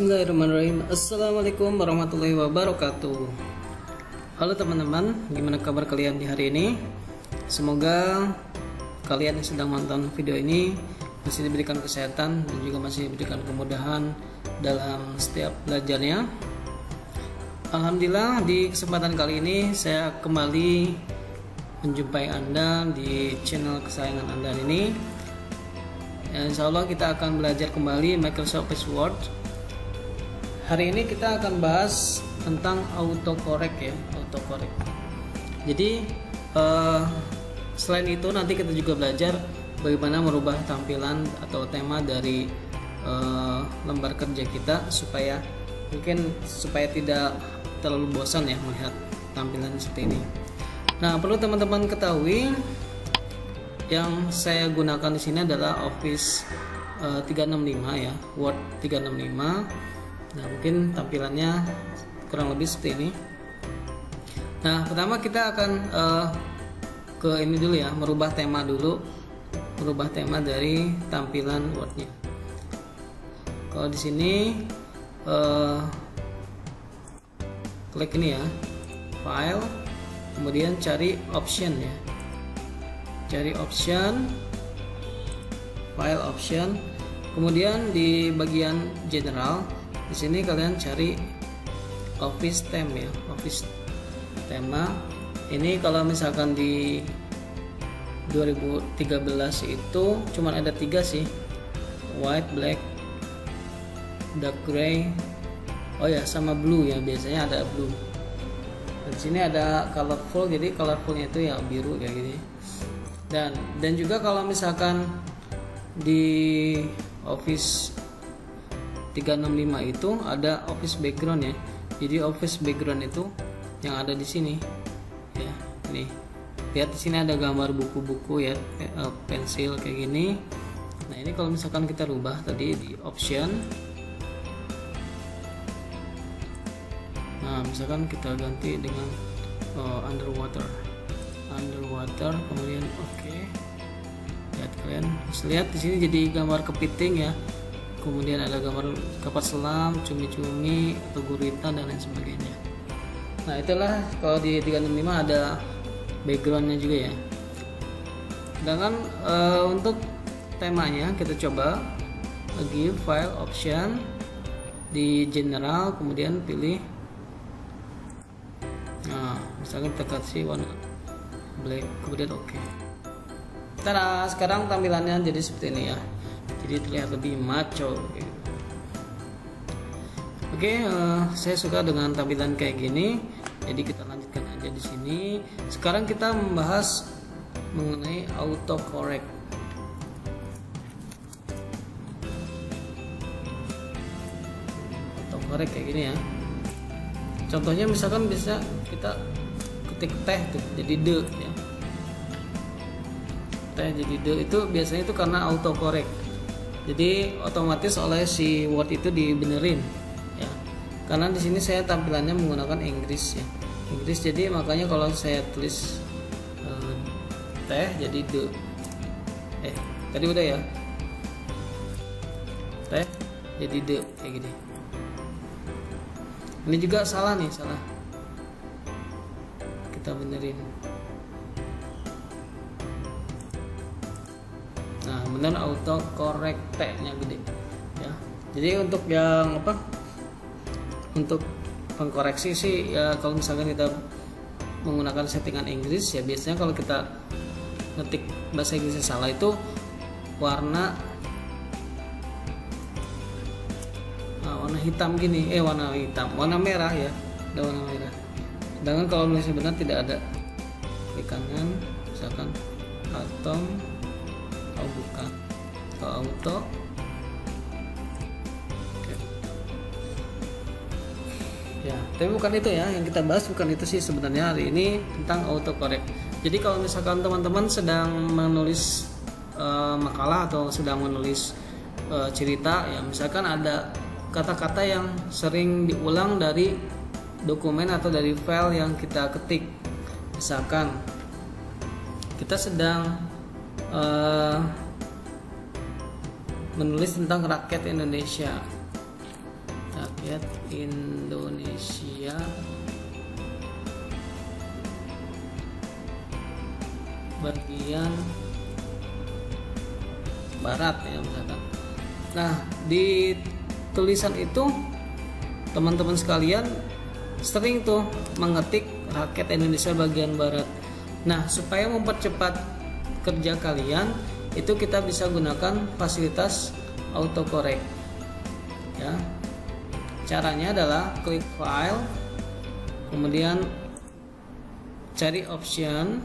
Bismillahirrahmanirrahim. Assalamualaikum warahmatullahi wabarakatuh. Halo teman-teman, gimana kabar kalian di hari ini? Semoga kalian yang sedang menonton video ini masih diberikan kesehatan dan juga masih diberikan kemudahan dalam setiap belajarnya. Alhamdulillah, di kesempatan kali ini saya kembali menjumpai Anda di channel kesayangan Anda ini. Insya Allah kita akan belajar kembali Microsoft Office Word. Hari ini kita akan bahas tentang autocorrect ya, autocorrect. Jadi selain itu nanti kita juga belajar bagaimana merubah tampilan atau tema dari lembar kerja kita supaya tidak terlalu bosan ya melihat tampilan seperti ini. Nah, perlu teman-teman ketahui yang saya gunakan di sini adalah Office 365 ya, Word 365. Nah, mungkin tampilannya kurang lebih seperti ini. Nah, pertama kita akan ke ini dulu ya, merubah tema dulu, merubah tema dari tampilan Word-nya. Kalau di sini klik ini ya, File, kemudian cari Option ya, cari Option, File Option, kemudian di bagian General. Di sini kalian cari Office Theme ya, Office tema. Ini kalau misalkan di 2013 itu cuman ada 3 sih, white, black, dark gray. Oh ya, sama blue ya, biasanya ada blue. Dan sini ada colorful, jadi colorfulnya itu ya biru kayak gini. Dan juga kalau misalkan di Office 365 itu ada office background ya. Jadi office background itu yang ada di sini ya. Nih, lihat di sini ada gambar buku-buku ya, pensil kayak gini. Nah, ini kalau misalkan kita rubah tadi di option. Nah, misalkan kita ganti dengan underwater, kemudian oke. Lihat, kalian bisa lihat di sini jadi gambar kepiting ya. Kemudian ada gambar kapal selam, cumi-cumi, atau gurita dan lain sebagainya. Nah, itulah kalau di 365 ada backgroundnya juga ya. Sedangkan untuk temanya kita coba lagi File Option, di General, kemudian pilih. Nah, misalnya kita kasih warna black, kemudian oke. Tada, sekarang tampilannya jadi seperti ini ya. Jadi terlihat lebih maco gitu. Oke, saya suka dengan tampilan kayak gini. Jadi kita lanjutkan aja di sini. Sekarang kita membahas mengenai autocorrect. Autocorrect kayak gini ya. Contohnya misalkan bisa kita ketik teh tuh jadi de ya. Teh jadi de itu biasanya itu karena autocorrect. Jadi otomatis oleh si Word itu dibenerin ya. Karena di sini saya tampilannya menggunakan Inggris ya. Inggris, jadi makanya kalau saya tulis teh jadi de. Tadi udah ya. Teh jadi de kayak gini. Ini juga salah nih, salah. Kita benerin. Nah, benar autocorrect T-nya gede ya. Jadi untuk yang apa? Untuk pengkoreksi sih ya, kalau misalkan kita menggunakan settingan Inggris ya, biasanya kalau kita ngetik bahasa Inggrisnya salah itu warna hitam gini, warna merah ya, ada warna merah. Sedangkan kalau nulisnya benar tidak ada. Klik kanan, misalkan atom, bukan, atau auto. Oke. Ya, tapi bukan itu ya yang kita bahas, bukan itu sih sebenarnya hari ini tentang autocorrect. Jadi kalau misalkan teman-teman sedang menulis makalah atau sedang menulis cerita ya, misalkan ada kata-kata yang sering diulang dari dokumen atau dari file yang kita ketik. Misalkan kita sedang menulis tentang rakyat Indonesia. Rakyat Indonesia bagian barat ya misalkan. Nah, di tulisan itu teman-teman sekalian sering tuh mengetik rakyat Indonesia bagian barat. Nah, supaya mempercepat kerja kalian, itu kita bisa gunakan fasilitas autocorrect. Ya. Caranya adalah klik file, kemudian cari option,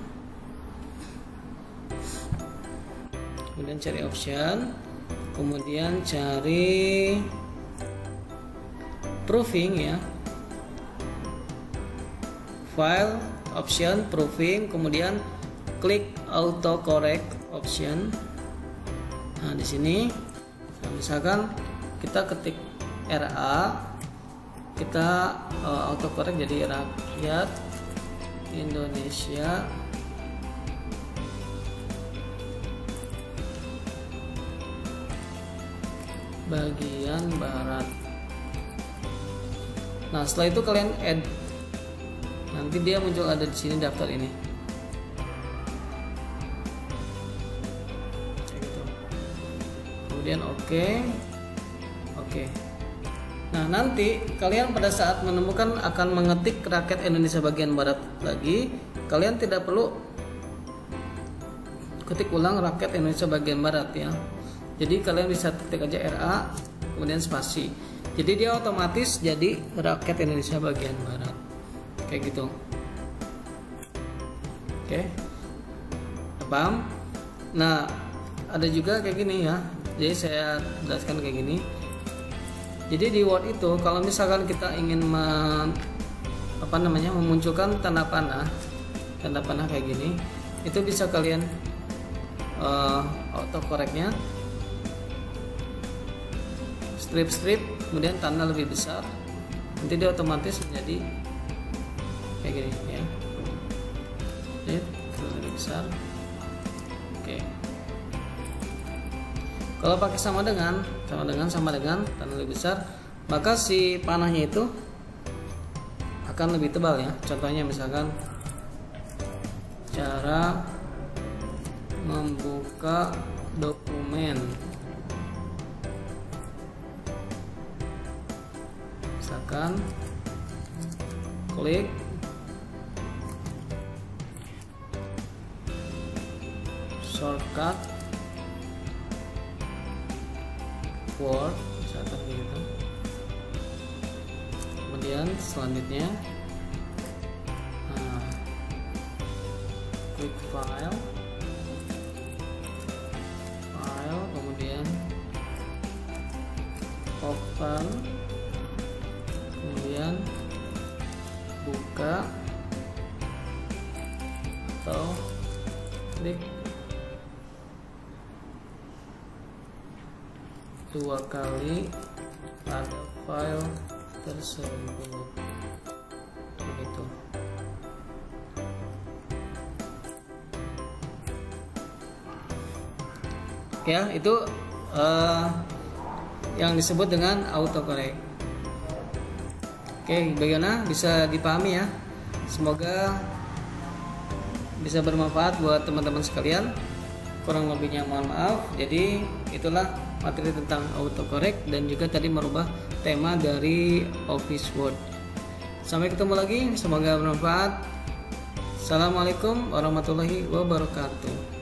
kemudian cari proofing ya, file, option, proofing, kemudian klik autocorrect option. Nah, di sini misalkan kita ketik RA, kita autocorrect jadi rakyat Indonesia bagian barat. Nah, setelah itu kalian add, nanti dia muncul ada di sini daftar ini. Kayak gitu. Kemudian oke. Nah, nanti kalian pada saat menemukan akan mengetik rakyat Indonesia bagian barat lagi, kalian tidak perlu ketik ulang rakyat Indonesia bagian barat ya. Jadi kalian bisa ketik aja RA kemudian spasi. Jadi dia otomatis jadi rakyat Indonesia bagian barat. Kayak gitu. Oke. Paham? Nah, ada juga kayak gini ya. Jadi saya jelaskan kayak gini. Jadi di Word itu kalau misalkan kita ingin memunculkan tanda panah kayak gini, itu bisa kalian autocorrectnya strip, kemudian tanda lebih besar, nanti dia otomatis menjadi kayak gini ya. Ini lebih besar. Oke. Kalau pakai sama dengan tanda lebih besar, maka si panahnya itu akan lebih tebal ya. Contohnya misalkan cara membuka dokumen, misalkan klik shortcut Word misalkan gitu. Kemudian selanjutnya klik file, kemudian open, kemudian buka atau klik 2 kali pada file tersebut. Begitu. Ya, itu yang disebut dengan autocorrect. Oke, bagaimana bisa dipahami ya? Semoga bisa bermanfaat buat teman-teman sekalian. Kurang lebihnya mohon maaf. Jadi itulah materi tentang autocorrect dan juga tadi merubah tema dari Office Word. Sampai ketemu lagi, semoga bermanfaat. Assalamualaikum warahmatullahi wabarakatuh.